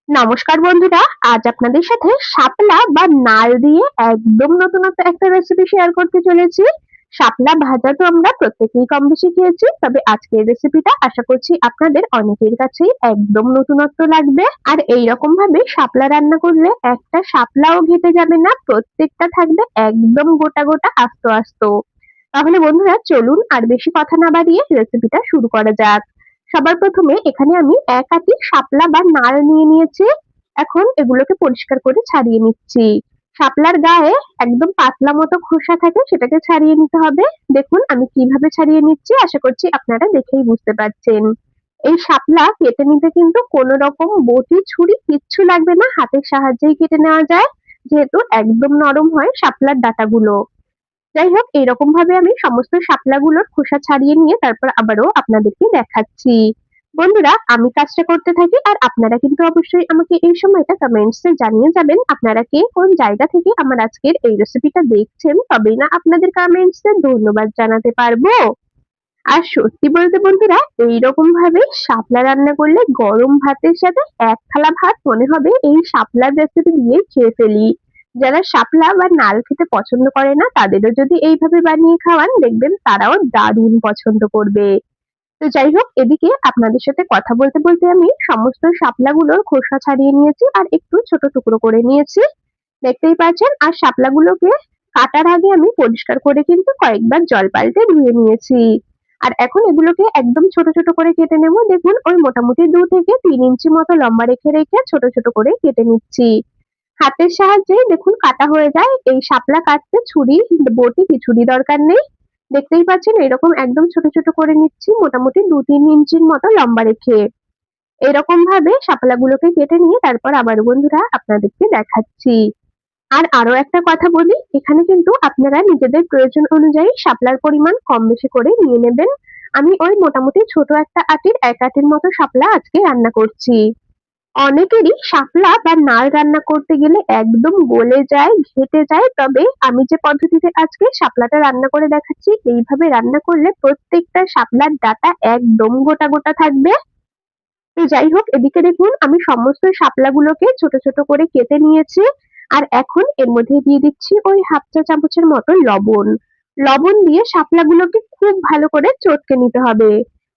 নমস্কার বন্ধুরা, আজ আপনাদের সাথে শাপলা বা নাল দিয়ে একদম নতুনত্ব একটা রেসিপি শেয়ার করতে চলেছি। শাপলা ভাজা তো আমরা প্রত্যেকেই কম বেশি খেয়েছি, তবে আজকের রেসিপিটা আশা করছি আপনাদের অনেকের কাছেই একদম নতুনত্ব লাগবে। আর এইরকম ভাবে শাপলা রান্না করলে একটা শাপলাও ঘেটে যাবে না, প্রত্যেকটা থাকবে একদম গোটা গোটা আস্ত আস্ত। তাহলে বন্ধুরা চলুন আর বেশি কথা না বাড়িয়ে রেসিপিটা শুরু করা যাক। সবার প্রথমে এখানে আমি এক আটি শাপলা বা নাল নিয়ে নিয়েছি। এখন এগুলোকে পরিষ্কার করে ছাড়িয়ে নিচ্ছি। শাপলার গায়ে একদম পাতলা মতো খোসা থাকে, সেটাকে ছাড়িয়ে নিতে হবে। দেখুন আমি কিভাবে ছাড়িয়ে নিচ্ছি, আশা করছি আপনারা দেখেই বুঝতে পারছেন। এই শাপলা কেটে নিতে কিন্তু কোনো রকম বটি ছুরি কিচ্ছু লাগবে না, হাতের সাহায্যেই কেটে নেওয়া যায়, যেহেতু একদম নরম হয় শাপলার ডাঁটাগুলো। যাই হোক, এরকম ভাবে আমি সমস্ত শাপলাগুলোর খোসা ছাড়িয়ে নিয়ে তারপর আবারও আপনাদেরকে দেখাচ্ছি। বন্ধুরা আমি কাজটা করতে থাকি আর আপনারা কিন্তু অবশ্যই আমাকে এই সময়টা কমেন্টস এ জানিয়ে যাবেন আপনারা কে কোন জায়গা থেকে আমার আজকের এই রেসিপিটা দেখছেন, তবেই না আপনাদের কমেন্টস এ ধন্যবাদ জানাতে পারবো। আর সত্যি বলতে বন্ধুরা, এইরকম ভাবে শাপলা রান্না করলে গরম ভাতের সাথে এক থালা ভাত মনে হবে এই শাপলার রেসিপি দিয়েই খেয়ে ফেলি। যারা শাপলা বা নাল খেতে পছন্দ করে না তাদেরও যদি এইভাবে বানিয়ে খাওয়ান, দেখবেন তারাও দারুণ পছন্দ করবে। তো যাই হোক, এদিকে আপনাদের সাথে কথা বলতে বলতে আমি সমস্ত শাপলাগুলোর খোসা ছাড়িয়ে নিয়েছি আর একটু ছোট টুকরো করে নিয়েছি, দেখতেই পাচ্ছেন। আর শাপলাগুলোকে কাটার আগে আমি পরিষ্কার করে কিন্তু কয়েকবার জল পাল্টে ধুয়ে নিয়েছি। আর এখন এগুলোকে একদম ছোট ছোট করে কেটে নেব। দেখুন ওই মোটামুটি 2 থেকে 3 ইঞ্চি মতো লম্বা রেখে রেখে ছোট ছোট করে কেটে নিচ্ছি। হাতের সাহায্যে দেখুন কাটা হয়ে যায়। এই শাপলা কাটতে ছুরি বটি কিছুরই দরকার নেই। দেখতেই পাচ্ছেন এরকম একদম ছোট ছোট করে নিচ্ছি, মোটামুটি 2-3 ইঞ্চির মতো লম্বা রেখে। এরকম ভাবে শাপলাগুলোকে কেটে নিয়ে তারপর আবার বন্ধুরা আপনাদেরকে দেখাচ্ছি। আর আরো একটা কথা বলি, এখানে কিন্তু আপনারা নিজেদের প্রয়োজন অনুযায়ী শাপলার পরিমাণ কম বেশি করে নিয়ে নেবেন। আমি ওই মোটামুটি ছোট একটা আটির 1 আটির মতো শাপলা আজকে রান্না করছি। অনেকেরই শাপলা বা নাল রান্না করতে গেলে একদম গলে যায়, ঘেটে যায়, তবে আমি যে পদ্ধতিতে আজকে শাপলাটা রান্না করে দেখাচ্ছি এইভাবে রান্না করলে প্রত্যেকটা শাপলার ডাঁটা একদম গোটা গোটা থাকবে। তো যাই হোক, এদিকে দেখুন আমি সমস্ত শাপলাগুলোকে ছোট ছোট করে কেটে নিয়েছি। আর এখন এর মধ্যে দিয়ে দিচ্ছি ওই হাফ চা চামচের মতো লবণ। লবণ দিয়ে শাপলাগুলোকে খুব ভালো করে চটকে নিতে হবে।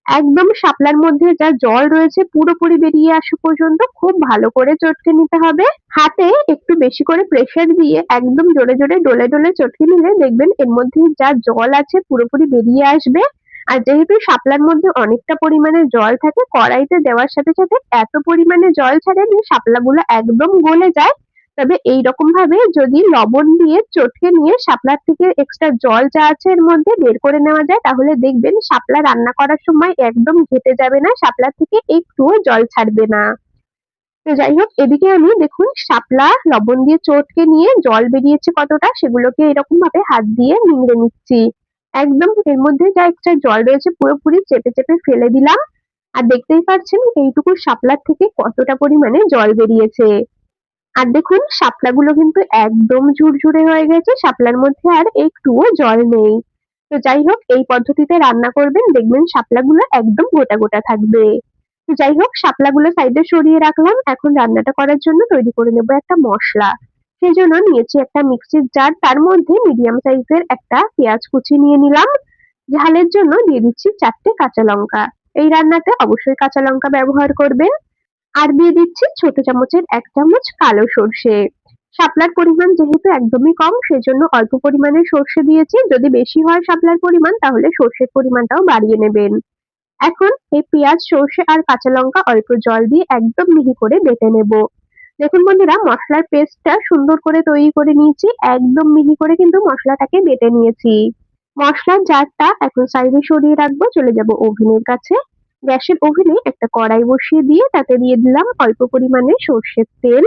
একদম শাপলার মধ্যে যা জল রয়েছে পুরোপুরি বেরিয়ে আসা পর্যন্ত খুব ভালো করে চটকে নিতে হবে। হাতে একটু বেশি করে প্রেসার দিয়ে একদম জোরে জোরে ডলে ডলে চটকে নিলে দেখবেন এর মধ্যে যা জল আছে পুরোপুরি বেরিয়ে আসবে। আর যেহেতু শাপলার মধ্যে অনেকটা পরিমাণে জল থাকে, কড়াইতে দেওয়ার সাথে সাথে এত পরিমাণে জল ছাড়ে যে শাপলাগুলো একদম গলে যায়। তবে এইরকম ভাবে যদি লবণ দিয়ে চটকে নিয়ে শাপলার থেকে এক্সট্রা জল যা আছে এর মধ্যে বের করে নেওয়া যায়, তাহলে দেখবেন শাপলা রান্না করার সময় একদম ঘেটে যাবে না, শাপলা থেকে একটুও জল ছাড়বে না। তো যাই হোক, এদিকে আমি দেখুন শাপলা লবণ দিয়ে চটকে নিয়ে জল বেরিয়েছে কতটা, সেগুলোকে এরকম ভাবে হাত দিয়ে নিংড়ে নিচ্ছি। একদম এর মধ্যে যা এক্সট্রা জল রয়েছে পুরোপুরি চেপে চেপে ফেলে দিলাম। আর দেখতেই পাচ্ছেন এইটুকু শাপলার থেকে কতটা পরিমাণে জল বেরিয়েছে। আর দেখুন শাপলাগুলো কিন্তু একদম ঝুরঝুরে হয়ে গেছে, শাপলার মধ্যে আর একটুও জল নেই। তো যাই হোক, এই পদ্ধতিতে রান্না করবেন, দেখবেন শাপলাগুলো একদম গোটা গোটা থাকবে। তো যাই হোক, শাপলাগুলো সাইডে সরিয়ে রাখলাম। এখন রান্নাটা করার জন্য তৈরি করে নেব একটা মশলা। সেজন্য নিয়েছি একটা মিক্সির জার, তার মধ্যে মিডিয়াম সাইজের একটা পেঁয়াজ কুচি নিয়ে নিলাম। ঝালের জন্য দিয়ে দিচ্ছি 4টে কাঁচা লঙ্কা। এই রান্নাতে অবশ্যই কাঁচা লঙ্কা ব্যবহার করবেন। আর দিয়ে দিচ্ছি ছোট চামচের 1 চামচ কালো সর্ষে। শাপলার পরিমাণ যেহেতু একদমই কম, সেজন্য অল্প পরিমাণে সর্ষে দিয়েছি। যদি বেশি হয় শাপলার পরিমাণ তাহলে সর্ষের পরিমাণটাও বাড়িয়ে নেবেন। এখন এই পেঁয়াজ, সর্ষে আর কাঁচা লঙ্কা অল্প জল দিয়ে একদম মিহি করে বেটে নেব। দেখুন বন্ধুরা, মশলার পেস্টটা সুন্দর করে তৈরি করে নিয়েছি, একদম মিহি করে কিন্তু মশলাটাকে বেটে নিয়েছি। মশলার জারটা এখন সাইডে সরিয়ে রাখবো, চলে যাব ওভেনের কাছে। গ্যাসের ওভেনে একটা কড়াই বসিয়ে দিয়ে তাতে দিয়ে দিলাম অল্প পরিমাণে সর্ষের তেল।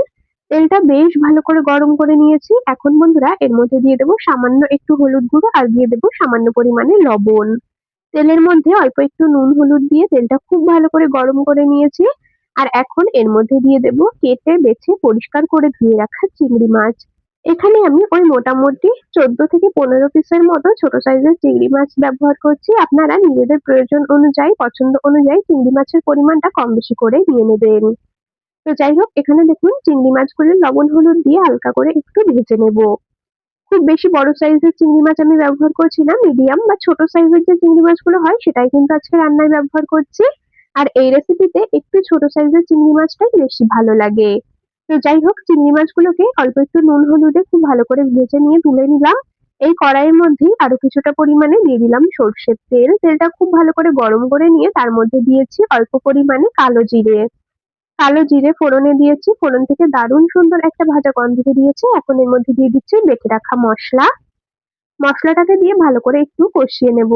তেলটা বেশ ভালো করে গরম করে নিয়েছি। এখন বন্ধুরা এর মধ্যে দিয়ে দেবো সামান্য একটু হলুদ গুঁড়ো আর দিয়ে দেবো সামান্য পরিমাণে লবণ। তেলের মধ্যে অল্প একটু নুন হলুদ দিয়ে তেলটা খুব ভালো করে গরম করে নিয়েছি। আর এখন এর মধ্যে দিয়ে দেব কেটে বেছে পরিষ্কার করে ধুয়ে রাখা চিংড়ি মাছ। এখানে আমি ওই মোটামুটি 14 থেকে 15 পিসের মতো ছোট সাইজের চিংড়ি মাছ ব্যবহার করছি। আপনারা নিজেদের প্রয়োজন অনুযায়ী পছন্দ অনুযায়ী চিংড়ি মাছের পরিমাণটা কম বেশি করে নিয়ে নেবেন। তো যাই হোক, এখানে দেখুন চিংড়ি মাছগুলো লবণ হলুদ দিয়ে হালকা করে একটু ভেজে নেব। খুব বেশি বড় সাইজের চিংড়ি মাছ আমি ব্যবহার করছি না, মিডিয়াম বা ছোট সাইজের যে চিংড়ি মাছগুলো হয় সেটাই কিন্তু আজকে রান্নায় ব্যবহার করছি। আর এই রেসিপিতে একটু ছোট সাইজের চিংড়ি মাছটাই বেশি ভালো লাগে। তো যাই হোক, চিংড়ি মাছগুলোকে অল্প একটু নুন হলুদে খুব ভালো করে ভেজে নিয়ে তুলে নিলাম। এই কড়াইয়ের মধ্যেই আরো কিছুটা পরিমাণে দিয়ে দিলাম সর্ষের তেল। তেলটা খুব ভালো করে গরম করে নিয়ে তার মধ্যে দিয়েছি অল্প পরিমাণে কালো জিরে। কালো জিরে ফোড়নে দিয়েছি, ফোড়ন থেকে দারুণ সুন্দর একটা ভাজা গন্ধ বেরিয়েছে। এখন এর মধ্যে দিয়ে দিচ্ছি বেটে রাখা মসলা। মসলাটাকে দিয়ে ভালো করে একটু কষিয়ে নেব।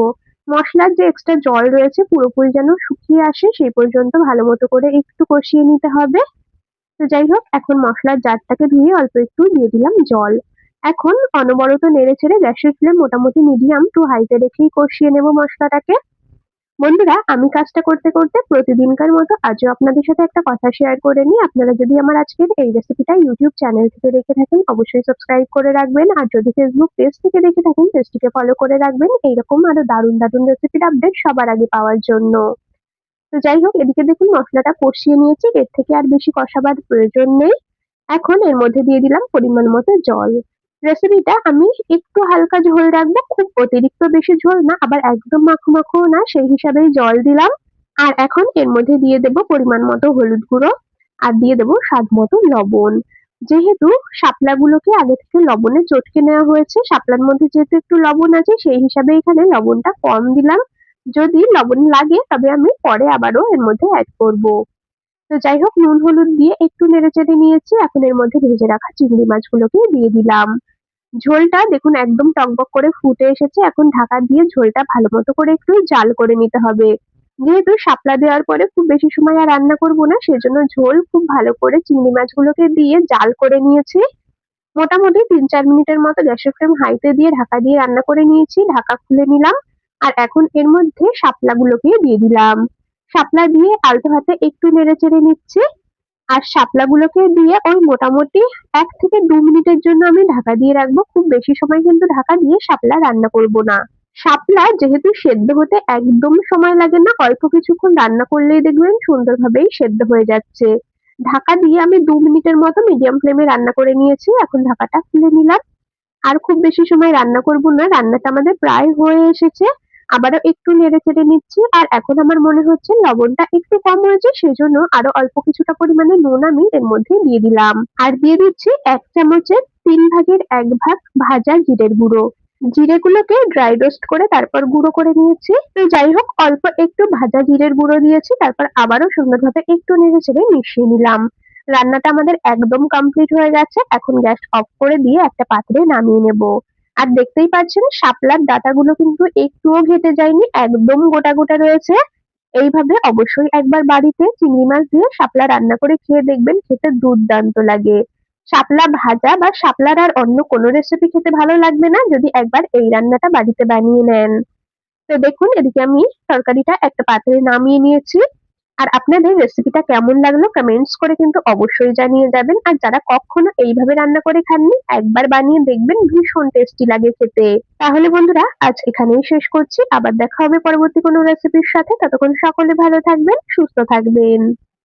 মসলার যে এক্সট্রা জল রয়েছে পুরোপুরি যেন শুকিয়ে আসে সেই পর্যন্ত ভালো মতো করে একটু কষিয়ে নিতে হবে। তো যাই হোক, এখন মসলার জারটাকে ধুয়ে অল্প একটু দিয়ে দিলাম জল। এখন অনবরত নেড়ে ছেড়ে গ্যাসের ফ্লেম মোটামুটি মিডিয়াম টু হাইতে রেখেই কষিয়ে নেব মশলাটাকে। বন্ধুরা, আমি কাজটা করতে করতে প্রতিদিনকার মতো আজও আপনাদের সাথে একটা কথা শেয়ার করে নিই। আপনারা যদি আমার আজকের এই রেসিপিটা ইউটিউব চ্যানেল থেকে দেখে থাকেন অবশ্যই সাবস্ক্রাইব করে রাখবেন, আর যদি ফেসবুক পেজ থেকে দেখে থাকেন পেজটিকে ফলো করে রাখবেন এইরকম আরো দারুণ দারুণ রেসিপির আপডেট সবার আগে পাওয়ার জন্য। তো যাই হোক, এদিকে দেখুন মসলাটা কষিয়ে নিয়েছি, এর থেকে আর বেশি কষাবার প্রয়োজন নেই। এখন এর মধ্যে দিয়ে দিলাম পরিমাণ মতো জল। রেসিপিটা আমি একটু হালকা ঝোল রাখবো, খুব অতিরিক্ত বেশি ঝোল না, আবার একদম মাখো মাখোও না, সেই হিসাবেই জল দিলাম। আর এখন এর মধ্যে দিয়ে দেব পরিমাণ মতো হলুদ গুঁড়ো, আর দিয়ে দেব স্বাদ মতো লবণ। যেহেতু শাপলাগুলোকে আগে থেকে লবণে চটকে নেওয়া হয়েছে, শাপলার মধ্যে যেহেতু একটু লবণ আছে সেই হিসাবে এখানে লবণটা কম দিলাম। যদি লবণ লাগে তবে আমি পরে আবারও এর মধ্যে অ্যাড করব। তো যাই হোক, নুন হলুদ দিয়ে একটু নেড়েচেড়ে নিয়েছি। এখন এর মধ্যে ভেজে রাখা চিংড়ি মাছগুলোকে দিয়ে দিলাম। ঝোলটা দেখুন একদম টকবক করে ফুটে এসেছে। এখন ঢাকা দিয়ে ঝোলটা ভালো মতো করে একটু জাল করে নিতে হবে। যেহেতু শাপলা দেওয়ার পরে খুব বেশি সময় আর রান্না করব না, সেজন্য ঝোল খুব ভালো করে চিংড়ি মাছগুলোকে দিয়ে জাল করে নিয়েছি। মোটামুটি ৩-৪ মিনিটের মতো গ্যাসের ফ্লেম হাইতে দিয়ে ঢাকা দিয়ে রান্না করে নিয়েছি। ঢাকা খুলে নিলাম। আর এখন এর মধ্যে শাপলাগুলোকে দিয়ে দিলাম। শাপলা দিয়ে আলতো হাতে একটু নেড়েচেড়ে নিচ্ছি। আর শাপলাগুলোকে দিয়ে ওই মোটামুটি ১ থেকে ২ মিনিটের জন্য আমি ঢাকা দিয়ে রাখবো। খুব বেশি সময় কিন্তু ঢাকা দিয়ে শাপলা রান্না করব না। শাপলা যেহেতু সেদ্ধ হতে একদম সময় লাগে না, অল্প কিছুক্ষণ রান্না করলেই দেখবেন সুন্দরভাবেই সেদ্ধ হয়ে যাচ্ছে। ঢাকা দিয়ে আমি ২ মিনিটের মতো মিডিয়াম ফ্লেমে রান্না করে নিয়েছি। এখন ঢাকাটা খুলে নিলাম। আর খুব বেশি সময় রান্না করব না, রান্নাটা আমাদের প্রায় হয়ে এসেছে। আবারও একটু নেড়েচেড়ে নিচ্ছি। আর এখন আমার মনে হচ্ছে লবণটা একটু কম হয়েছে, সেজন্য আরো অল্প কিছুটা পরিমাণে নুন আমি এর মধ্যে দিয়ে দিলাম। আর দিয়ে দিচ্ছি ১ চামচের ৩ ভাগের ১ ভাগ ভাজা জিরের গুঁড়ো। জিরেগুলোকে ড্রাই রোস্ট করে তারপর গুঁড়ো করে নিয়েছি। তো যাই হোক, অল্প একটু ভাজা জিরের গুঁড়ো দিয়েছি, তারপর আবারও সুন্দরভাবে একটু নেড়েচেড়ে মিশিয়ে নিলাম। রান্নাটা আমাদের একদম কমপ্লিট হয়ে গেছে। এখন গ্যাস অফ করে দিয়ে একটা পাত্রে নামিয়ে নেব। আর দেখতেই পাচ্ছেন শাপলার ডাঁটাগুলো কিন্তু একটুও ঘেটে যায়নি, একদম গোটা গোটা রয়েছে। এইভাবে অবশ্যই একবার বাড়িতে চিংড়ি মাছ দিয়ে শাপলা রান্না করে খেয়ে দেখবেন, খেতে দুর্দান্ত লাগে। শাপলা ভাজা বা শাপলার আর অন্য কোনো রেসিপি খেতে ভালো লাগবে না যদি একবার এই রান্নাটা বাড়িতে বানিয়ে নেন। তো দেখুন, এদিকে আমি তরকারিটা একটা পাত্রে নামিয়ে নিয়েছি। আর আপনাদের রেসিপিটা কেমন লাগলো কমেন্টস করে কিন্তু অবশ্যই জানিয়ে যাবেন। আর যারা কখনো এইভাবে রান্না করে খাননি একবার বানিয়ে দেখবেন, ভীষণ টেস্টি লাগে খেতে। তাহলে বন্ধুরা, আজ এখানেই শেষ করছি। আবার দেখা হবে পরবর্তী কোনো রেসিপির সাথে। ততক্ষণ সকলে ভালো থাকবেন, সুস্থ থাকবেন।